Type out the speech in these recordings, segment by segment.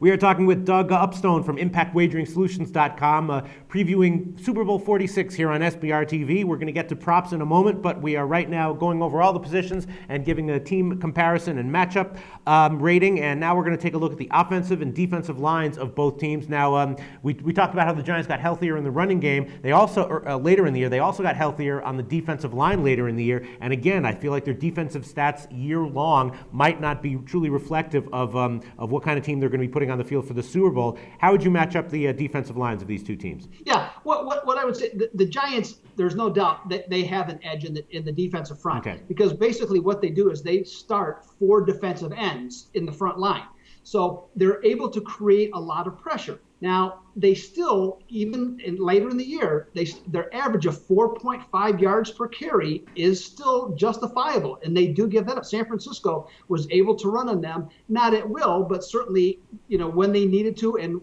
We are talking with Doug Upstone from ImpactWageringSolutions.com, previewing Super Bowl 46 here on SBRtv. We're going to get to props in a moment, but we are right now going over all the positions and giving a team comparison and matchup rating. And now we're going to take a look at the offensive and defensive lines of both teams. Now, we talked about how the Giants got healthier in the running game. They also, later in the year, they also got healthier on the defensive line later in the year. And again, I feel like their defensive stats year long might not be truly reflective of what kind of team they're going to be putting on the field for the Super Bowl. How would you match up the defensive lines of these two teams? Yeah, what I would say, the Giants, there's no doubt that they have an edge in the defensive front. Okay. Because basically what they do is they start 4 defensive ends in the front line. So they're able to create a lot of pressure. Now, they still, even later in the year, their average of 4.5 yards per carry is still justifiable, and they do give that up. San Francisco was able to run on them, not at will, but certainly, when they needed to and,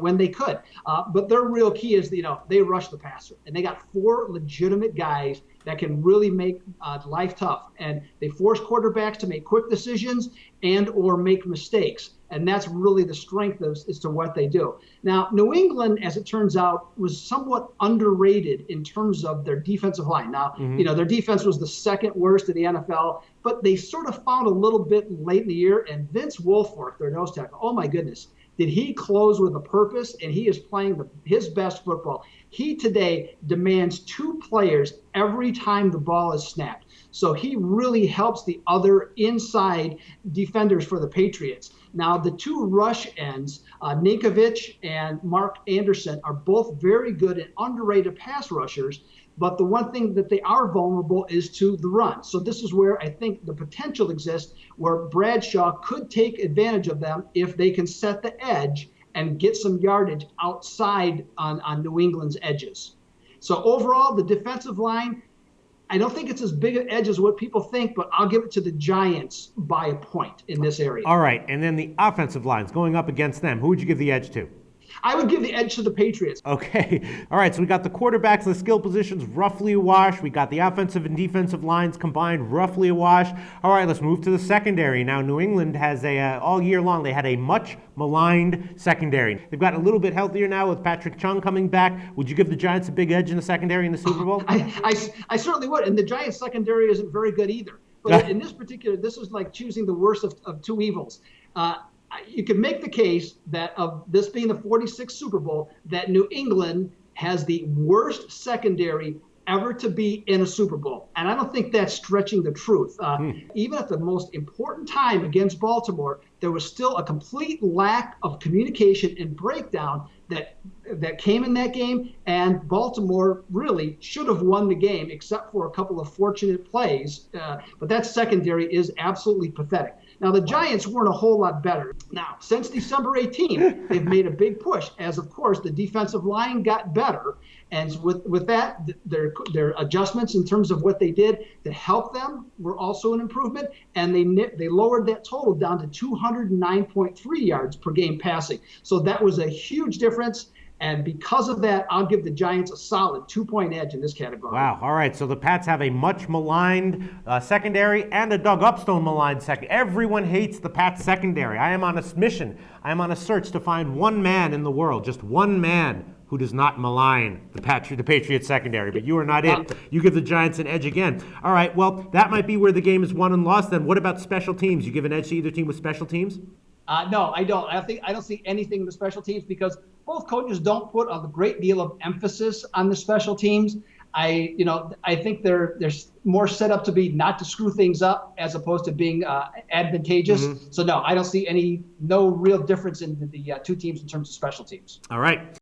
when they could. But their real key is, they rush the passer, and they got 4 legitimate guys that can really make life tough. And they force quarterbacks to make quick decisions and or make mistakes. And that's really the strength as to what they do. Now, New England, as it turns out, was somewhat underrated in terms of their defensive line. Now, their defense was the second worst in the NFL, but they sort of found a little bit late in the year. And Vince Wilfork, their nose tackle, oh my goodness, did he close with a purpose? And he is playing his best football. He today demands 2 players every time the ball is snapped. So he really helps the other inside defenders for the Patriots. Now, the 2 rush ends, Ninkovich and Mark Anderson, are both very good and underrated pass rushers. But the one thing that they are vulnerable is to the run. So this is where I think the potential exists, where Bradshaw could take advantage of them if they can set the edge and get some yardage outside on New England's edges. So overall, the defensive line, I don't think it's as big an edge as what people think, but I'll give it to the Giants by a point in this area. All right, and then the offensive lines going up against them, who would you give the edge to? I would give the edge to the Patriots. Okay. All right. So we got the quarterbacks, the skill positions roughly a wash. We got the offensive and defensive lines combined roughly a wash. All right. Let's move to the secondary. Now, New England has all year long, they had a much-maligned secondary. They've gotten a little bit healthier now with Patrick Chung coming back. Would you give the Giants a big edge in the secondary in the Super Bowl? I certainly would. And the Giants secondary isn't very good either. But in this particular, this is like choosing the worst of 2 evils. You can make the case that of this being the 46th Super Bowl, that New England has the worst secondary ever to be in a Super Bowl. And I don't think that's stretching the truth. Even at the most important time against Baltimore, there was still a complete lack of communication and breakdown that came in that game. And Baltimore really should have won the game, except for a couple of fortunate plays. But that secondary is absolutely pathetic. Now, the Giants weren't a whole lot better. Now, since December 18th, they've made a big push, as, of course, the defensive line got better. And with that, their adjustments in terms of what they did to help them were also an improvement. And they lowered that total down to 209.3 yards per game passing. So that was a huge difference. And because of that, I'll give the Giants a solid 2-point edge in this category. Wow. All right. So the Pats have a much-maligned secondary and a Doug Upstone-maligned secondary. Everyone hates the Pats secondary. I am on a mission. I am on a search to find one man in the world, just one man who does not malign the Patriots secondary. But you are not it. You give the Giants an edge again. All right. Well, that might be where the game is won and lost. Then what about special teams? You give an edge to either team with special teams? No, I don't. I don't see anything in the special teams because both coaches don't put a great deal of emphasis on the special teams. I think they're more set up to be not to screw things up as opposed to being advantageous. So no, I don't see no real difference in the 2 teams in terms of special teams. All right.